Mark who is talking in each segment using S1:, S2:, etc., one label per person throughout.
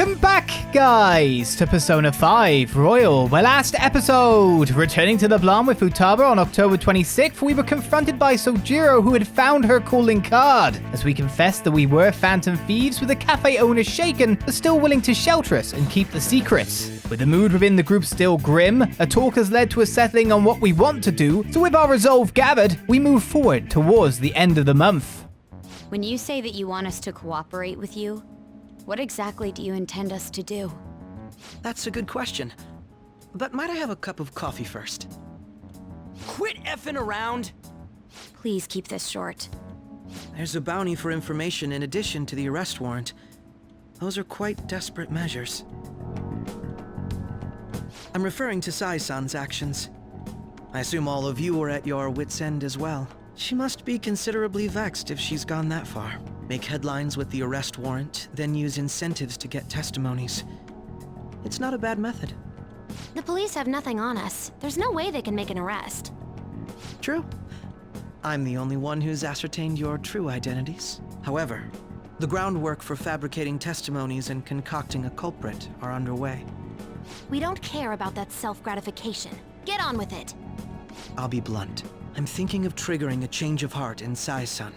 S1: Welcome back, guys, to Persona 5 Royal. Well, last episode, returning to the Blanc with Futaba on October 26th, we were confronted by Sojiro, who had found her calling card, as we confessed that we were Phantom Thieves, with the cafe owner shaken, but still willing to shelter us and keep the secrets. With the mood within the group still grim, a talk has led to a settling on what we want to do, so with our resolve gathered, we move forward towards the end of the month.
S2: When you say that you want us to cooperate with you, what exactly do you intend us to do?
S3: That's a good question. But might I have a cup of coffee first?
S4: Quit effing around!
S2: Please keep this short.
S3: There's a bounty for information in addition to the arrest warrant. Those are quite desperate measures. I'm referring to Sai-san's actions. I assume all of you are at your wit's end as well. She must be considerably vexed if she's gone that far. Make headlines with the arrest warrant, then use incentives to get testimonies. It's not a bad method.
S5: The police have nothing on us. There's no way they can make an arrest.
S3: True. I'm the only one who's ascertained your true identities. However, the groundwork for fabricating testimonies and concocting a culprit are underway.
S5: We don't care about that self-gratification. Get on with it.
S3: I'll be blunt. I'm thinking of triggering a change of heart in Sai-san.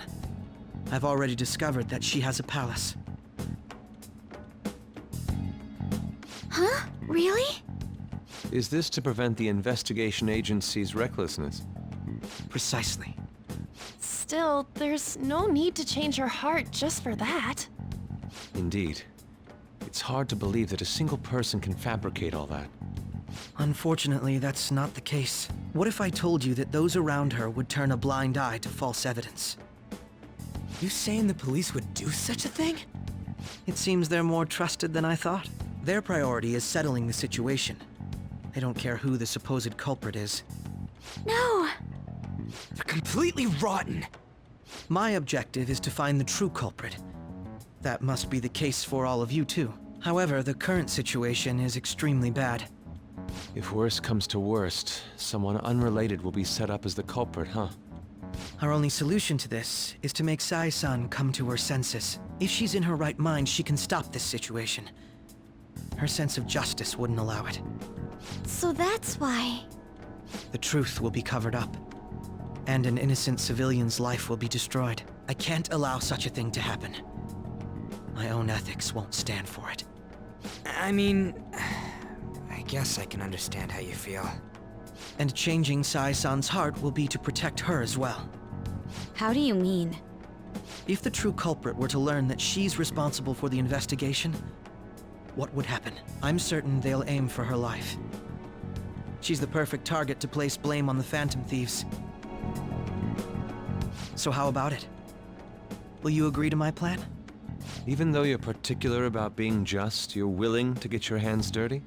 S3: I've already discovered that she has a palace.
S5: Huh? Really?
S6: Is this to prevent the investigation agency's recklessness?
S3: Precisely.
S7: Still, there's no need to change her heart just for that.
S6: Indeed. It's hard to believe that a single person can fabricate all that.
S3: Unfortunately, that's not the case. What if I told you that those around her would turn a blind eye to false evidence?
S4: You saying the police would do such a thing?
S3: It seems they're more trusted than I thought. Their priority is settling the situation. They don't care who the supposed culprit is.
S5: No!
S4: They're completely rotten!
S3: My objective is to find the true culprit. That must be the case for all of you too. However, the current situation is extremely bad.
S6: If worst comes to worst, someone unrelated will be set up as the culprit, huh?
S3: Our only solution to this is to make Sai-san come to her senses. If she's in her right mind, she can stop this situation. Her sense of justice wouldn't allow it.
S5: So that's why...
S3: The truth will be covered up, and an innocent civilian's life will be destroyed. I can't allow such a thing to happen. My own ethics won't stand for it.
S4: I mean... I guess I can understand how you feel.
S3: And changing Sai-san's heart will be to protect her as well.
S2: How do you mean?
S3: If the true culprit were to learn that she's responsible for the investigation, what would happen? I'm certain they'll aim for her life. She's the perfect target to place blame on the Phantom Thieves. So how about it? Will you agree to my plan?
S6: Even though you're particular about being just, you're willing to get your hands dirty?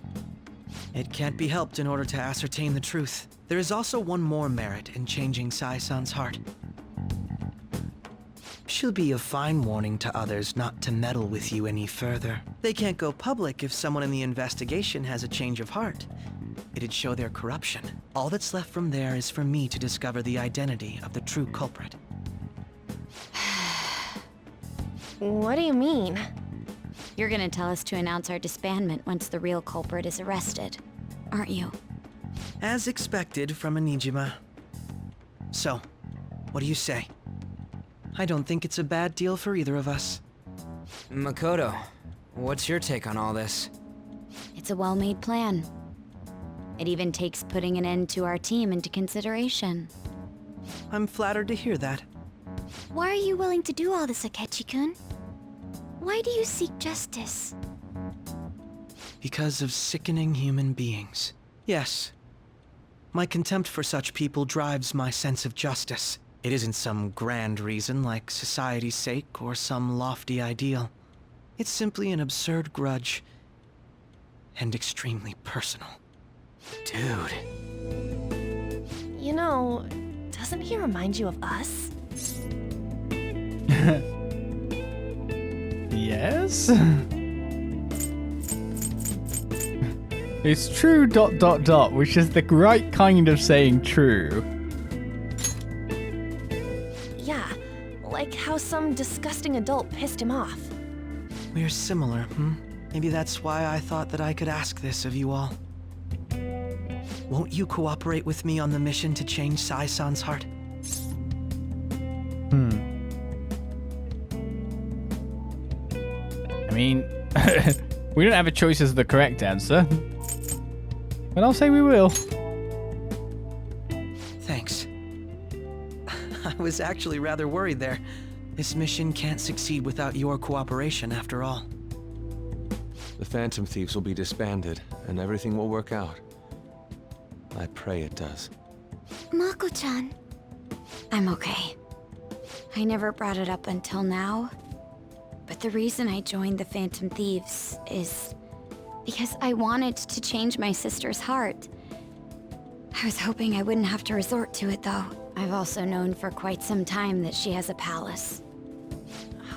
S3: It can't be helped in order to ascertain the truth. There is also one more merit in changing Sai-san's heart. She'll be a fine warning to others not to meddle with you any further. They can't go public if someone in the investigation has a change of heart. It'd show their corruption. All that's left from there is for me to discover the identity of the true culprit.
S7: What do you mean?
S2: You're gonna tell us to announce our disbandment once the real culprit is arrested, aren't you?
S3: As expected from a Nijima. So, what do you say? I don't think it's a bad deal for either of us.
S4: Makoto, what's your take on all this?
S2: It's a well-made plan. It even takes putting an end to our team into consideration.
S3: I'm flattered to hear that.
S5: Why are you willing to do all this, Akechi-kun? Why do you seek justice?
S3: Because of sickening human beings. Yes. My contempt for such people drives my sense of justice. It isn't some grand reason like society's sake or some lofty ideal. It's simply an absurd grudge. And extremely personal.
S4: Dude.
S7: You know, doesn't he remind you of us?
S1: Yes? It's true ... which is the right kind of saying true.
S7: Yeah, like how some disgusting adult pissed him off.
S3: We're similar, hmm? Maybe that's why I thought that I could ask this of you all. Won't you cooperate with me on the mission to change Sai-san's heart?
S1: I mean, we don't have a choice as the correct answer. But I'll say we will.
S3: Thanks. I was actually rather worried there. This mission can't succeed without your cooperation, after all.
S6: The Phantom Thieves will be disbanded, and everything will work out. I pray it does.
S5: Mako-chan.
S2: I'm okay. I never brought it up until now. But the reason I joined the Phantom Thieves is because I wanted to change my sister's heart. I was hoping I wouldn't have to resort to it, though. I've also known for quite some time that she has a palace.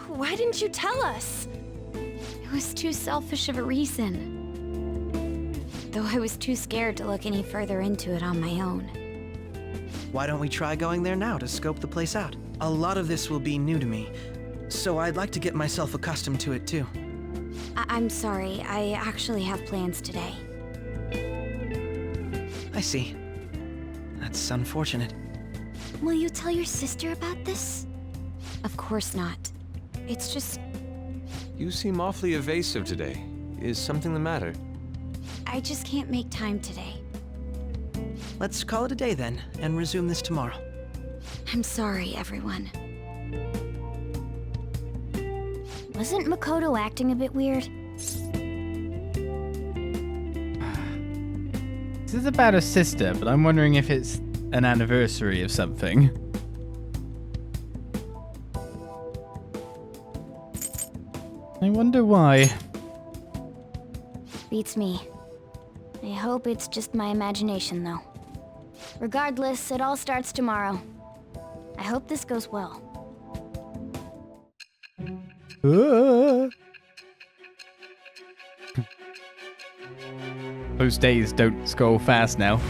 S7: Why didn't you tell us?
S2: It was too selfish of a reason. Though I was too scared to look any further into it on my own.
S3: Why don't we try going there now to scope the place out? A lot of this will be new to me, so I'd like to get myself accustomed to it too.
S2: I'm sorry, I actually have plans today.
S3: I see. That's unfortunate.
S5: Will you tell your sister about this?
S2: Of course not. It's just,
S6: You seem awfully evasive today. Is something the matter?
S2: I just can't make time today.
S3: Let's call it a day then, and resume this tomorrow.
S2: I'm sorry, everyone.
S5: Wasn't Makoto acting a bit weird?
S1: This is about a sister, but I'm wondering if it's an anniversary of something. I wonder why.
S5: Beats me. I hope it's just my imagination, though. Regardless, it all starts tomorrow. I hope this goes well.
S1: Those days don't scroll fast now.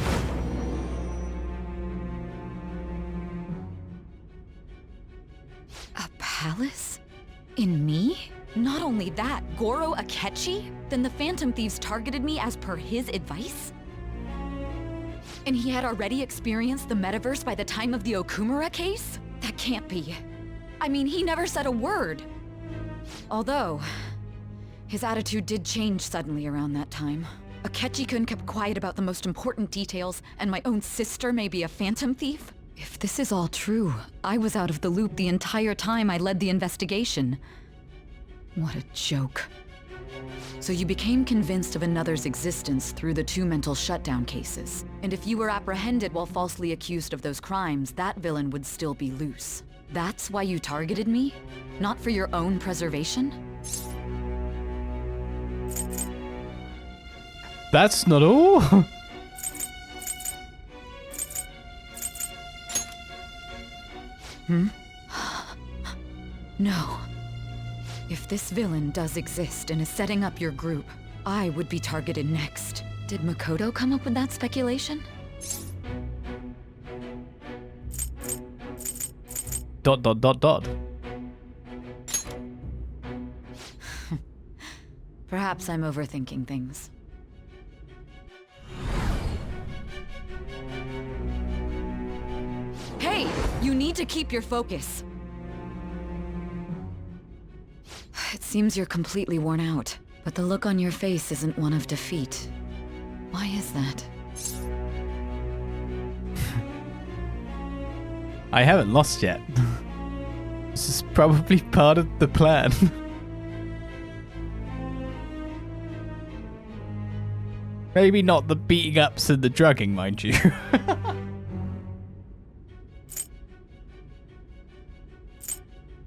S8: A palace? In me? Not only that, Goro Akechi? Then the Phantom Thieves targeted me as per his advice? And he had already experienced the metaverse by the time of the Okumura case? That can't be. I mean, he never said a word. Although, his attitude did change suddenly around that time. Akechi-kun kept quiet about the most important details, and my own sister may be a Phantom Thief? If this is all true, I was out of the loop the entire time I led the investigation. What a joke. So you became convinced of another's existence through the 2 mental shutdown cases. And if you were apprehended while falsely accused of those crimes, that villain would still be loose. That's why you targeted me? Not for your own preservation?
S1: That's not all.
S8: No. If this villain does exist and is setting up your group, I would be targeted next. Did Makoto come up with that speculation? ... Perhaps I'm overthinking things. Hey! You need to keep your focus. It seems you're completely worn out, but the look on your face isn't one of defeat. Why is that?
S1: I haven't lost yet. This is probably part of the plan. Maybe not the beating ups and the drugging, mind you.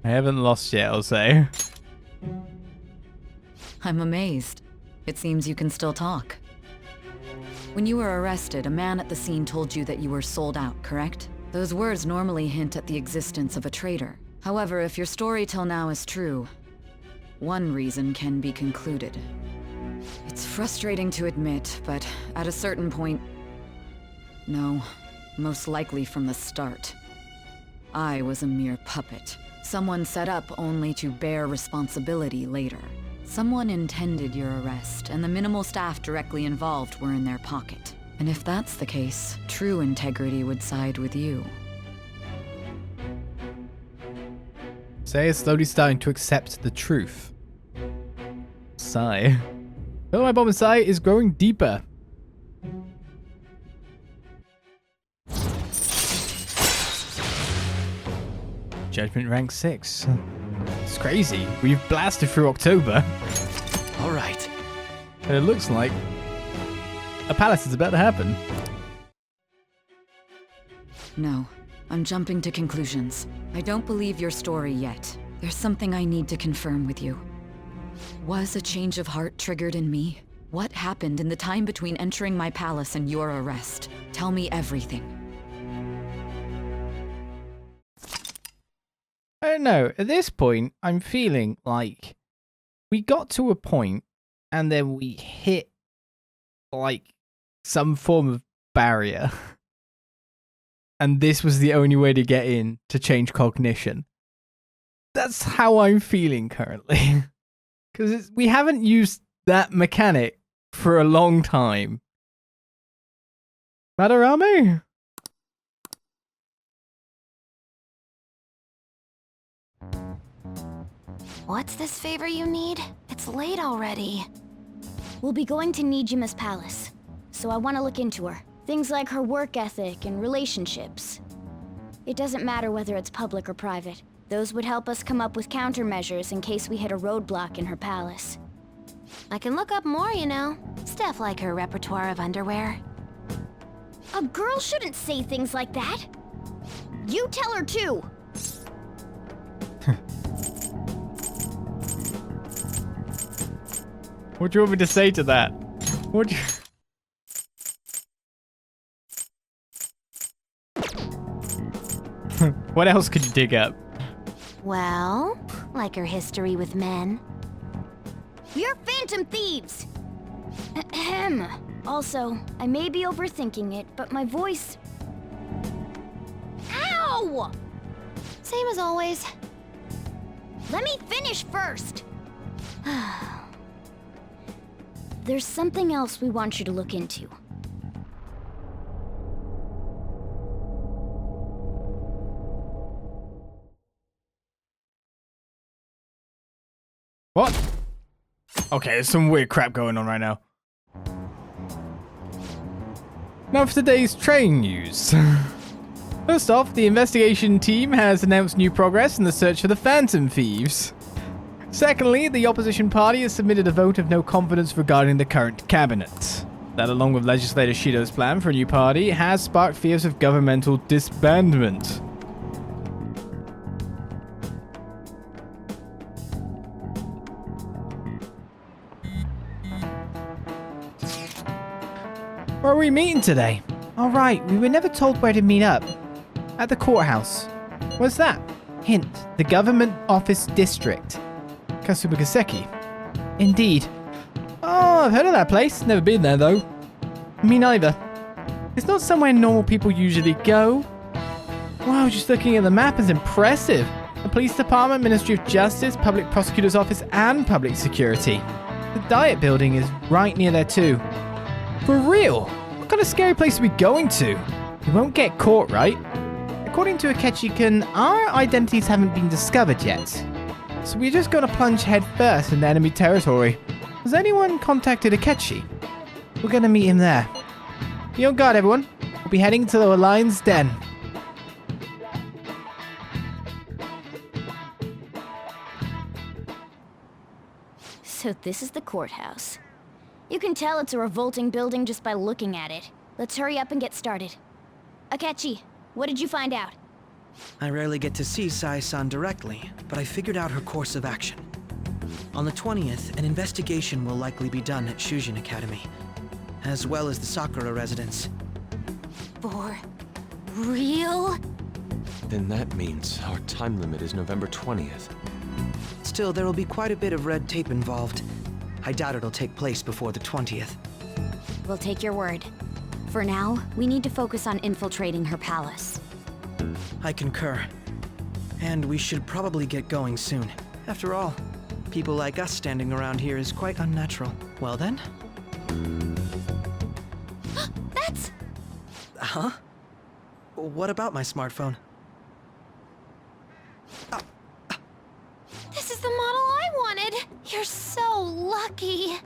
S1: I haven't lost yet, I'll say.
S8: I'm amazed. It seems you can still talk. When you were arrested, a man at the scene told you that you were sold out, correct? Those words normally hint at the existence of a traitor. However, if your story till now is true, one reason can be concluded. It's frustrating to admit, but at a certain point... No, most likely from the start. I was a mere puppet. Someone set up only to bear responsibility later. Someone intended your arrest, and the minimal staff directly involved were in their pocket. And if that's the case, true integrity would side with you.
S1: Say is slowly starting to accept the truth. Sigh. Oh, my bomb sigh is growing deeper. Judgment rank 6. It's crazy. We've blasted through October.
S3: All right.
S1: And it looks like a palace is about to happen.
S8: No, I'm jumping to conclusions. I don't believe your story yet. There's something I need to confirm with you. Was a change of heart triggered in me? What happened in the time between entering my palace and your arrest? Tell me everything.
S1: I don't know. At this point, I'm feeling like we got to a point and then we hit like some form of barrier. And this was the only way to get in to change cognition. That's how I'm feeling currently. Because we haven't used that mechanic for a long time. Madarame?
S7: What's this favor you need? It's late already.
S5: We'll be going to Nijima's palace, so I want to look into her. Things like her work ethic and relationships. It doesn't matter whether it's public or private. Those would help us come up with countermeasures in case we hit a roadblock in her palace.
S7: I can look up more, you know. Stuff like her repertoire of underwear.
S5: A girl shouldn't say things like that. You tell her too.
S1: What do you want me to say to that? What do you... What else could you dig up?
S7: Well, like her history with men.
S5: We're Phantom Thieves! Ahem. Also, I may be overthinking it, but my voice... Ow!
S7: Same as always.
S5: Let me finish first! There's something else we want you to look into.
S1: What? Okay, there's some weird crap going on right now. Now for today's train news. First off, the investigation team has announced new progress in the search for the Phantom Thieves. Secondly, the opposition party has submitted a vote of no confidence regarding the current cabinet. That, along with legislator Shido's plan for a new party, has sparked fears of governmental disbandment. Where are we meeting today? All right, we were never told where to meet up. At the courthouse. What's that? Hint, the government office district. Kasubagaseki. Indeed. Oh, I've heard of that place. Never been there, though. Me neither. It's not somewhere normal people usually go. Wow, just looking at the map is impressive. A police department, Ministry of Justice, Public Prosecutor's Office, and Public Security. The Diet Building is right near there, too. For real? What kind of scary place are we going to? We won't get caught, right? According to Akechi-kun, our identities haven't been discovered yet. So we're just gonna plunge head first into enemy territory. Has anyone contacted Akechi? We're gonna meet him there. Be on guard, everyone. We'll be heading to the Lion's Den.
S5: So this is the courthouse. You can tell it's a revolting building just by looking at it. Let's hurry up and get started. Akechi, what did you find out?
S3: I rarely get to see Sai-san directly, but I figured out her course of action. On the 20th, an investigation will likely be done at Shujin Academy, as well as the Sakura residence.
S7: For real?
S6: Then that means our time limit is November 20th.
S3: Still, there will be quite a bit of red tape involved. I doubt it'll take place before the 20th.
S2: We'll take your word. For now, we need to focus on infiltrating her palace.
S3: I concur. And we should probably get going soon. After all, People like us standing around here is quite unnatural. Well then?
S7: That's...
S3: Huh? What about my smartphone?
S7: This is the model I wanted! You're so lucky!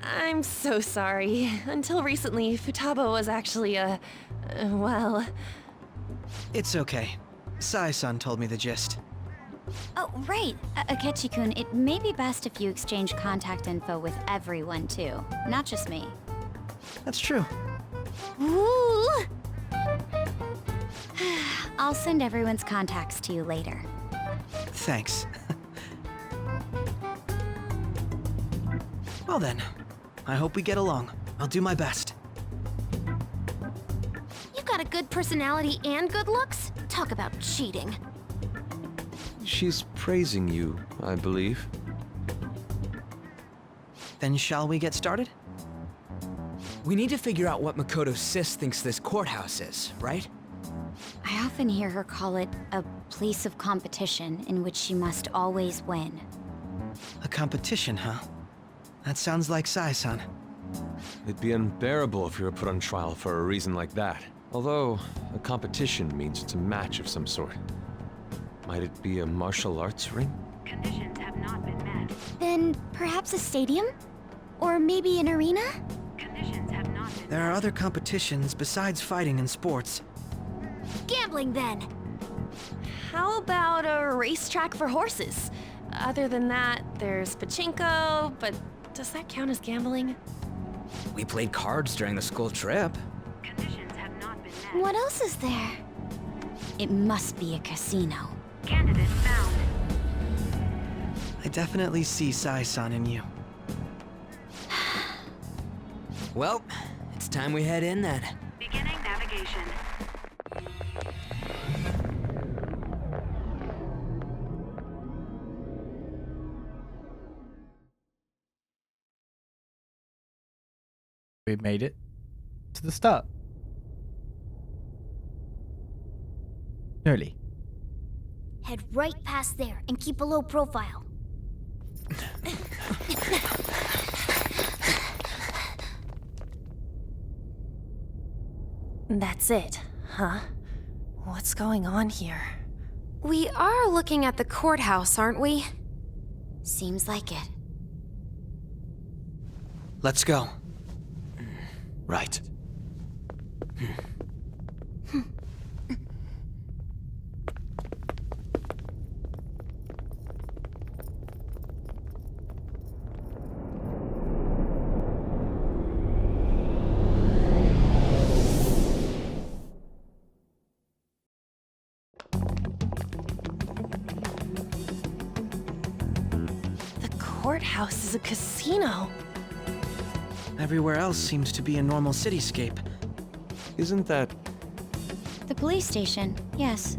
S7: I'm so sorry. Until recently, Futaba was actually well...
S3: It's okay. Sai-san told me the gist.
S2: Oh, right. Akechi-kun, it may be best if you exchange contact info with everyone, too. Not just me.
S3: That's true.
S2: Ooh! I'll send everyone's contacts to you later.
S3: Thanks. Well then, I hope we get along. I'll do my best.
S7: You've got a good personality and good looks? Talk about cheating.
S6: She's praising you, I believe.
S3: Then shall we get started?
S4: We need to figure out what Makoto's sis thinks this courthouse is, right?
S2: I often hear her call it a place of competition in which she must always win.
S3: A competition, huh? That sounds like Sai-san.
S6: It'd be unbearable if you were put on trial for a reason like that. Although, a competition means it's a match of some sort. Might it be a martial arts ring?
S2: Conditions have not been met.
S5: Then perhaps a stadium? Or maybe an arena?
S2: Conditions have not been
S3: There are other competitions besides fighting and sports.
S7: Gambling, then! How about a racetrack for horses? Other than that, there's pachinko, but does that count as gambling?
S4: We played cards during the school trip.
S2: Conditions have not been met.
S5: What else is there?
S2: It must be a casino.
S9: Candidate found.
S3: I definitely see Sai-san in you.
S4: Well, it's time we head in then.
S9: Beginning navigation.
S1: We made it to the start. Nearly.
S5: Head right past there and keep a low profile.
S7: That's it, huh? What's going on here? We are looking at the courthouse, aren't we?
S2: Seems like it.
S3: Let's go. Right.
S7: The courthouse is a casino.
S3: Everywhere else seems to be a normal cityscape.
S6: Isn't that...
S2: The police station, yes.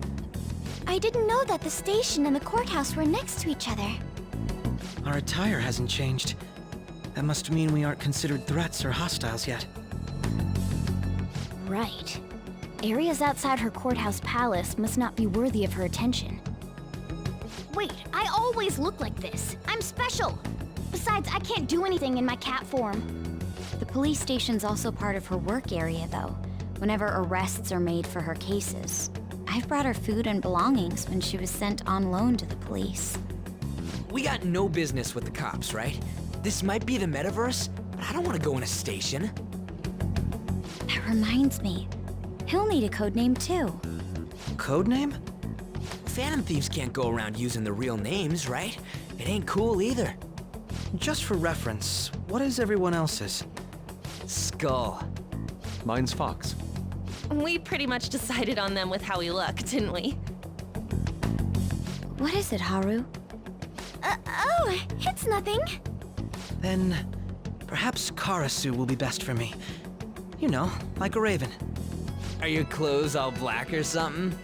S5: I didn't know that the station and the courthouse were next to each other.
S3: Our attire hasn't changed. That must mean we aren't considered threats or hostiles yet.
S5: Right. Areas outside her courthouse palace must not be worthy of her attention. Wait, I always look like this. I'm special. Besides, I can't do anything in my cat form.
S2: The police station's also part of her work area, though, whenever arrests are made for her cases. I've brought her food and belongings when she was sent on loan to the police.
S4: We got no business with the cops, right? This might be the metaverse, but I don't want to go in a station.
S2: That reminds me. He'll need a codename, too.
S3: Codename?
S4: Phantom Thieves can't go around using the real names, right? It ain't cool either.
S3: Just for reference, what is everyone else's?
S4: Skull.
S6: Mine's Fox.
S7: We pretty much decided on them with how we look, didn't we?
S2: What is it, Haru?
S5: Oh, it's nothing.
S3: Then, perhaps Karasu will be best for me. You know, like a raven.
S4: Are your clothes all black or something?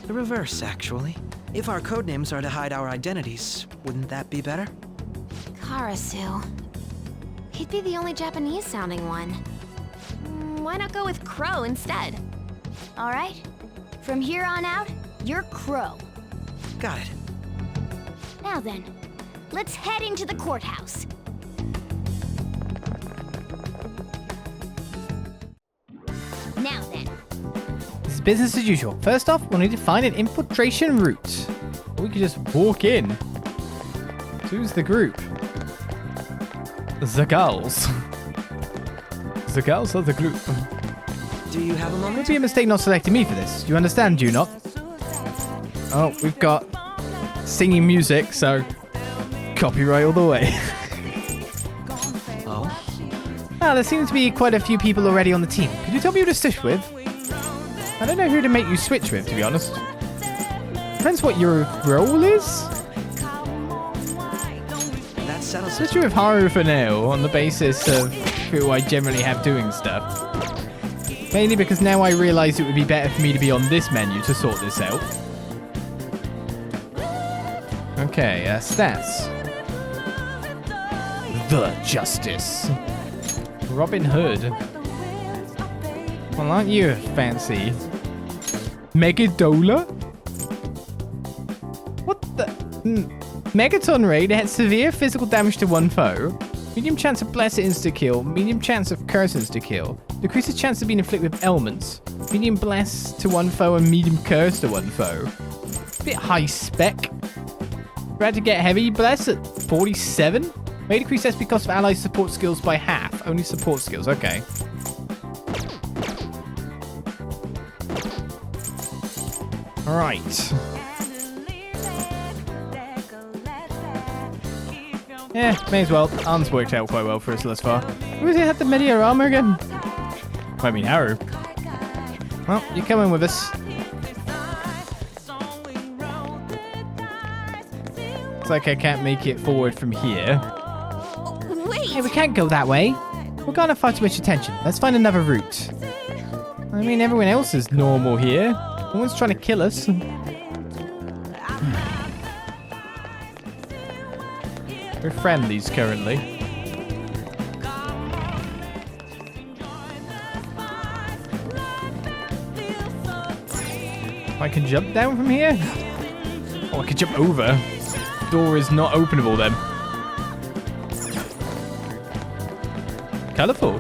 S3: The reverse, actually. If our codenames are to hide our identities, wouldn't that be better?
S7: Karasu. He'd be the only Japanese-sounding one. Why not go with Crow instead?
S5: All right. From here on out, you're Crow.
S3: Got it.
S5: Now then, let's head into the courthouse. Now then.
S1: This is business as usual. First off, we'll need to find an infiltration route. Or we could just walk in. Who's the group? The girls. The girls are the group.
S3: Do you have a
S1: It would
S3: moment?
S1: be a mistake not selecting me for this. You understand, do you not? Oh, we've got singing music, so copyright all the way.
S3: Oh?
S1: Ah, there seems to be quite a few people already on the team. Could you tell me who to switch with? I don't know who to make you switch with, to be honest. Depends what your role is.
S3: That settles it.
S1: Switch with Haru for now, on the basis of who I generally have doing stuff. Mainly because now I realise it would be better for me to be on this menu to sort this out. Okay, stats. The Justice. Robin Hood. Well, aren't you fancy? Megadola? What the? Megaton Raid had severe physical damage to one foe. Medium chance of bless insta-kill. Medium chance of curse insta-kill. Decreases chance of being inflicted with ailments. Medium bless to one foe and medium curse to one foe. Bit high spec. Tried to get heavy bless at 47. May decrease SP cost of allies support skills by half. Only support skills, okay. Alright. Yeah, may as well. Arms worked out quite well for us thus far. Who does he have the meteor armor again? I mean, Haru. Well, you're coming with us. Looks like I can't make it forward from here.
S7: Wait!
S1: Hey, we can't go that way. We're gonna far too much attention. Let's find another route. I mean, everyone else is normal here. No one's trying to kill us. We're friendlies currently. I can jump down from here? Oh, I can jump over. Door is not openable then. Colourful.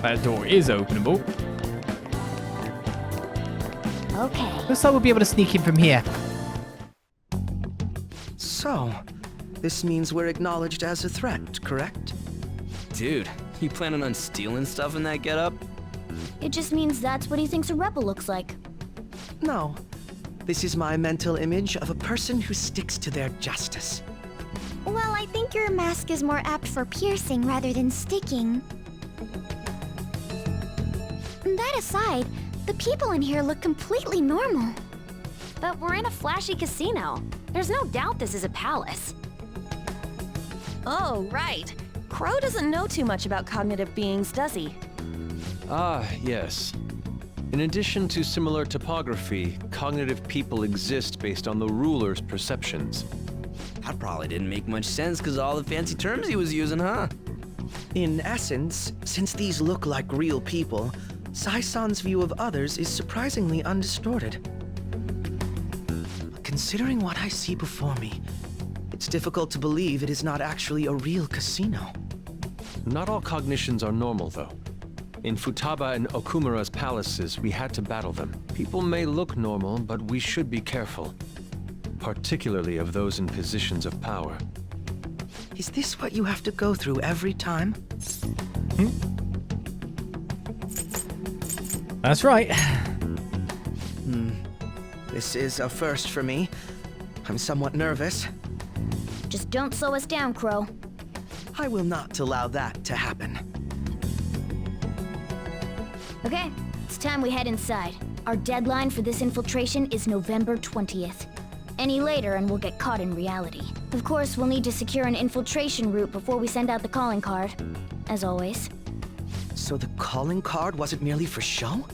S1: That door is openable.
S5: Okay.
S1: Looks like we'll be able to sneak in from here.
S3: So, this means we're acknowledged as a threat, correct?
S4: Dude, you planning on stealing stuff in that getup?
S5: It just means that's what he thinks a rebel looks like.
S3: No. This is my mental image of a person who sticks to their justice.
S2: Well, I think your mask is more apt for piercing rather than sticking. That aside, the people in here look completely normal.
S7: But we're in a flashy casino. There's no doubt this is a palace. Oh, right. Crow doesn't know too much about cognitive beings, does he?
S6: Ah, yes. In addition to similar topography, cognitive people exist based on the ruler's perceptions.
S4: That probably didn't make much sense because all the fancy terms he was using, huh?
S3: In essence, since these look like real people, Sai-san's view of others is surprisingly undistorted. Considering what I see before me, it's difficult to believe it is not actually a real casino.
S6: Not all cognitions are normal, though. In Futaba and Okumura's palaces, we had to battle them. People may look normal, but we should be careful. Particularly of those in positions of power.
S3: Is this what you have to go through every time?
S1: That's right.
S3: This is a first for me. I'm somewhat nervous.
S5: Just don't slow us down, Crow.
S3: I will not allow that to happen.
S5: Okay, it's time we head inside. Our deadline for this infiltration is November 20th. Any later and we'll get caught in reality. Of course, we'll need to secure an infiltration route before we send out the calling card. As always.
S3: So the calling card wasn't merely for show?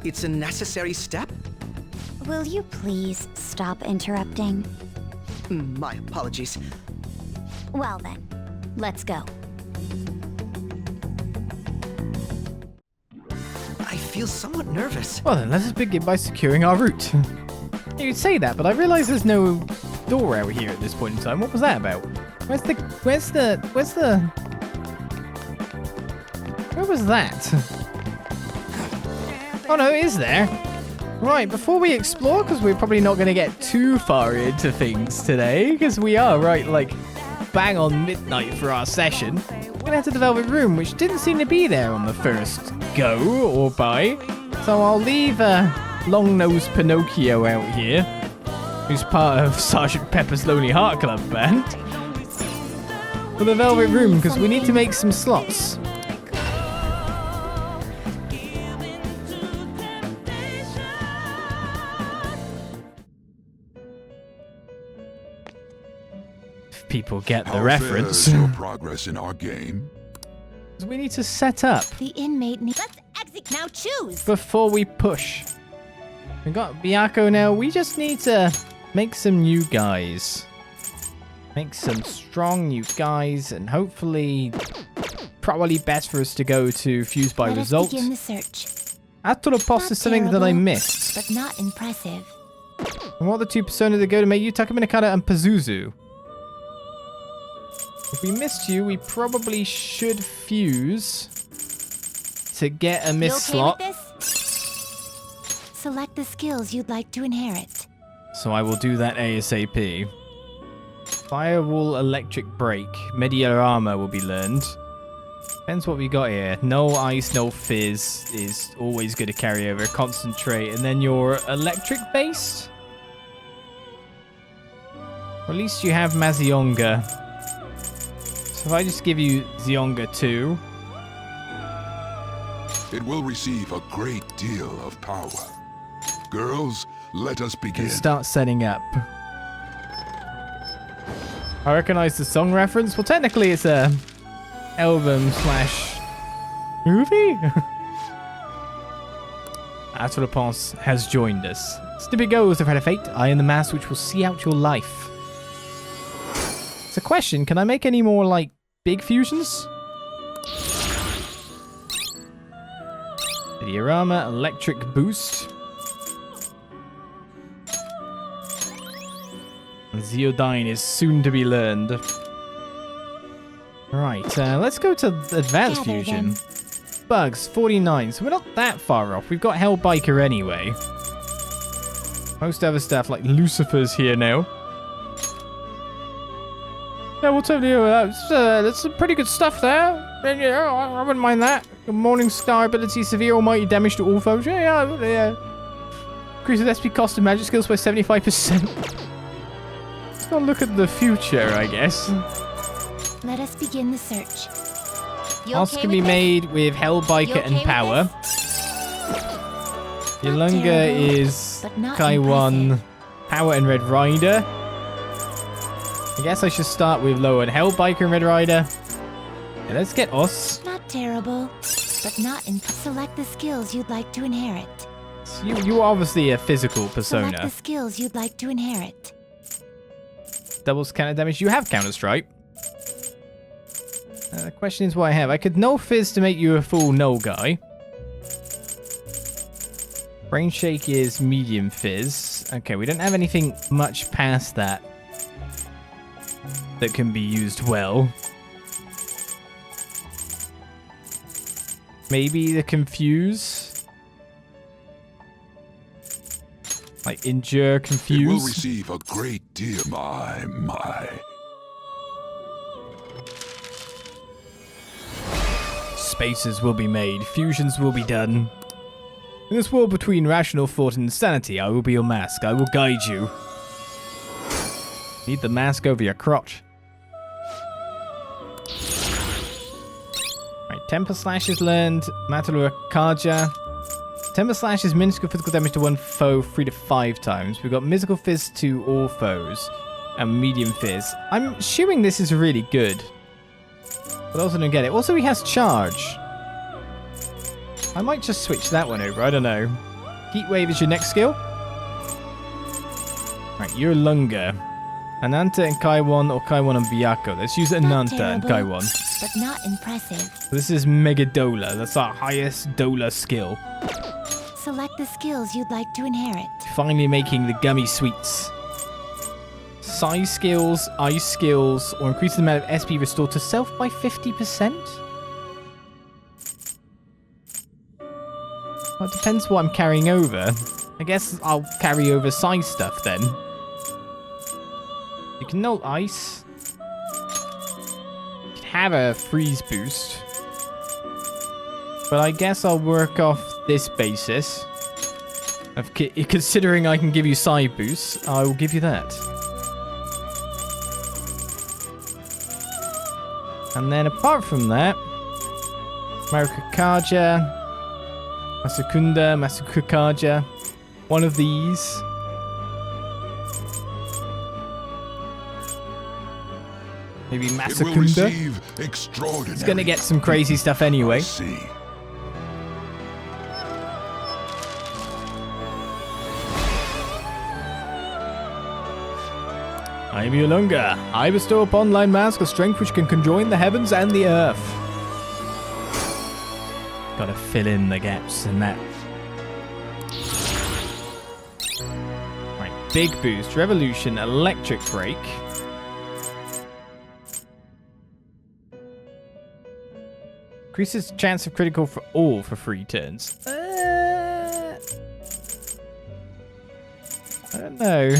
S3: It's a necessary step?
S2: Will you please stop interrupting?
S3: My apologies.
S2: Well then, let's go.
S3: I feel somewhat nervous.
S1: Well then, let us begin by securing our route. You'd say that, but I realise there's no door out here at this point in time. What was that about? Where was that? Oh no, it is there. Right, before we explore, because we're probably not going to get too far into things today, because we are right, like, bang on midnight for our session. We're going to head to the Velvet Room, which didn't seem to be there on the first go or buy. So I'll leave long-nosed Pinocchio out here, who's part of Sergeant Pepper's Lonely Heart Club band, for the Velvet Room, because we need to make some slots. If people get the reference.
S10: Your progress in our game?
S1: We need to set up.
S5: The inmate needs. Let's exit now. Choose
S1: Before we push. We got Byaku now. We just need to make some new guys. Make some strong new guys, and hopefully, probably best for us to go to Fused by Result.
S5: Begin the search.
S1: Atolopos is something that I missed.
S5: But not impressive.
S1: And what are the two personas that go to make you? Takaminikata and Pazuzu. If we missed you, we probably should fuse to get a miss slot.
S5: Select the skills you'd like to inherit.
S1: So I will do that ASAP. Firewall, electric break, medial armor will be learned. Depends what we got here. No ice, no fizz is always good to carry over. Concentrate, and then your electric based. Or at least you have Mazionga. So if I just give you Zionga 2.
S10: It will receive a great deal of power. Girls, let us begin.
S1: And start setting up. I recognize the song reference. Well, technically it's a album / movie. Atolopos has joined us. Snippy goes, have had a fate. I am the mask which will see out your life. It's a question. Can I make any more, like, big fusions? Diorama, electric boost. Zeodyne is soon to be learned. Right, let's go to advanced fusion. Bugs, 49, so we're not that far off. We've got Hellbiker anyway. Most other stuff, like Lucifer's here now. Yeah, we'll totally do that. That's some pretty good stuff there. Yeah, I wouldn't mind that. Morning Star ability, severe almighty damage to all foes. Yeah. Increases SP cost of magic skills by 75%. Let's go look at the future, I guess.
S5: Let us begin the search.
S1: Else can be made with Hellbiker and Power. Yolunga is Kaiwan, Power and Red Rider. I guess I should start with lower Hellbiker and Red Rider. Yeah, let's get us.
S5: Not terrible, but not in. Select the skills you'd like to inherit.
S1: So you are obviously a physical persona.
S5: Select the skills you'd like to inherit.
S1: Doubles counter damage. You have Counter Strike. The question is what I have. I could no fizz to make you a full no guy. Brain Shake is medium fizz. Okay, we don't have anything much past that that can be used well. Maybe the Confuse. Like Endure, Confuse.
S10: It will receive a great deal, my.
S1: Spaces will be made. Fusions will be done. In this war between rational thought and insanity, I will be your mask. I will guide you. Need the mask over your crotch. Right, Temper Slash is learned. Matalua Kaja. Temper Slash is minuscule physical damage to one foe 3 to 5 times. We've got Mystical Fizz to all foes. And Medium Fizz. I'm assuming this is really good. But I also don't get it. Also, he has Charge. I might just switch that one over. I don't know. Heat Wave is your next skill. Right, you're Lunga. Ananta and Kaiwan, or Kaiwan and Byaku. Let's use Ananta and Kaiwan.
S5: But not impressive.
S1: This is Mega Dola. That's our highest Dola skill.
S11: select the skills you'd like to inherit.
S1: Finally making the gummy sweets. Size skills, ice skills, or increase the amount of SP restored to self by 50%? Well, it depends what I'm carrying over. I guess I'll carry over size stuff then. You can null ice. You can have a freeze boost. But I guess I'll work off this basis. Considering I can give you side boosts, I will give you that. And then apart from that, Marukakaja, Masukunda, Masukakaja, one of these. Maybe Masukunda. It's gonna get some crazy stuff anyway. I am Yolunga. I bestow upon Line Mask a strength which can conjoin the heavens and the earth. Gotta fill in the gaps in that. Right, big boost, revolution, electric break. Increases chance of critical for all for 3 turns. I don't know.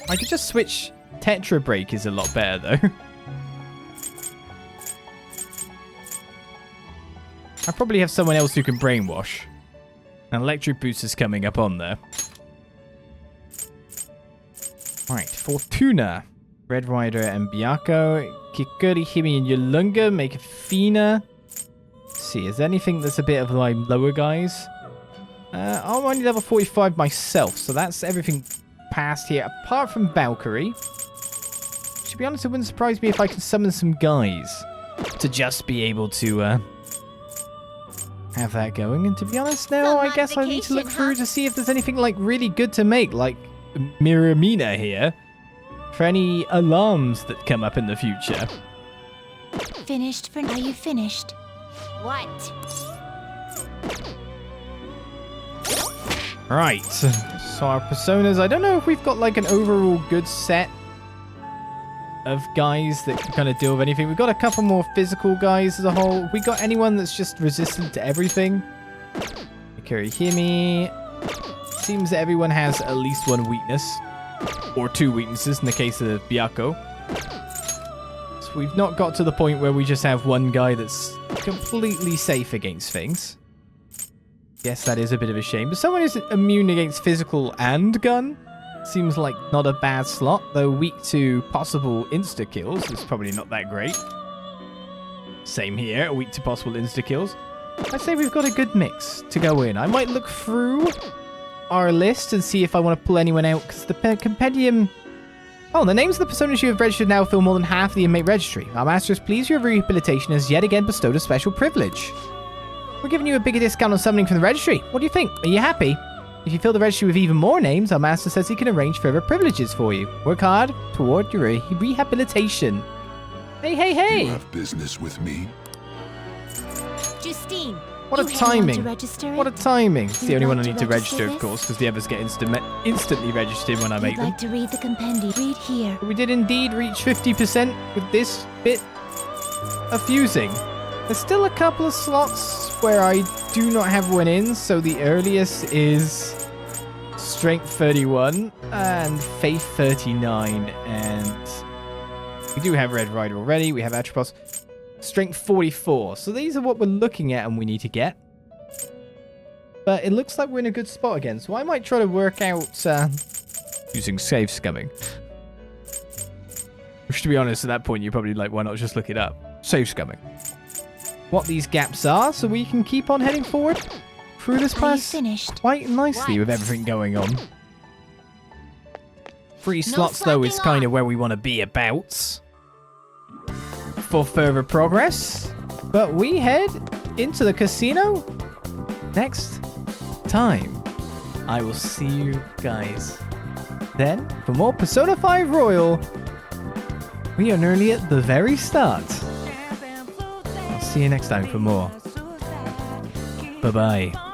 S1: I could just switch. Tetra break is a lot better though. I probably have someone else who can brainwash. An electric boost is coming up on there. Right, Fortuna. Red Rider and Byako. Kikuri, Himi, and Yolunga make a Fina. Let's see, is there anything that's a bit of like lower guys? I'm only level 45 myself, so that's everything past here, apart from Valkyrie. To be honest, it wouldn't surprise me if I could summon some guys to just be able to have that going. And to be honest now, I guess I need to look through to see if there's anything like really good to make, like Miramina here, for any alarms that come up in the future.
S11: Finished for now. Are you finished?
S5: What?
S1: Right, so our personas, I don't know if we've got like an overall good set of guys that can kind of deal with anything. We've got a couple more physical guys as a whole. We got anyone that's just resistant to everything? Mikuri Himi. Seems that everyone has at least one weakness. Or 2 weaknesses in the case of Byako. So we've not got to the point where we just have one guy that's completely safe against things. Yes, that is a bit of a shame. But someone who's immune against physical and gun seems like not a bad slot, though weak to possible insta-kills is probably not that great. Same here, weak to possible insta-kills. I'd say we've got a good mix to go in. I might look through our list and see if I want to pull anyone out, because the compendium... Oh, the names of the personas you have registered now fill more than half the inmate registry. Our master is pleased your rehabilitation has yet again bestowed a special privilege. We're giving you a bigger discount on summoning from the registry. What do you think? Are you happy? If you fill the registry with even more names, our master says he can arrange further privileges for you. Work hard toward your rehabilitation. Hey, hey, hey!
S10: You have business with me?
S11: Justine,
S1: what a timing. What a timing. It's the only one I need to register, of course, because the others get instantly registered when I make them.
S11: You'd like to read the compendium. Read here.
S1: We did indeed reach 50% with this bit of fusing. There's still a couple of slots where I do not have one in, so the earliest is Strength 31 and Faith 39, and we do have Red Rider already. We have Atropos. Strength 44. So these are what we're looking at and we need to get. But it looks like we're in a good spot again, so I might try to work out using save scumming. Which, to be honest, at that point, you're probably like, why not just look it up? Save scumming. What these gaps are, so we can keep on heading forward through this pass quite nicely with everything going on. 3 slots, though, is kind of where we want to be about for further progress. But we head into the casino next time. I will see you guys then for more Persona 5 Royal. We are nearly at the very start. I'll see you next time for more. Bye-bye.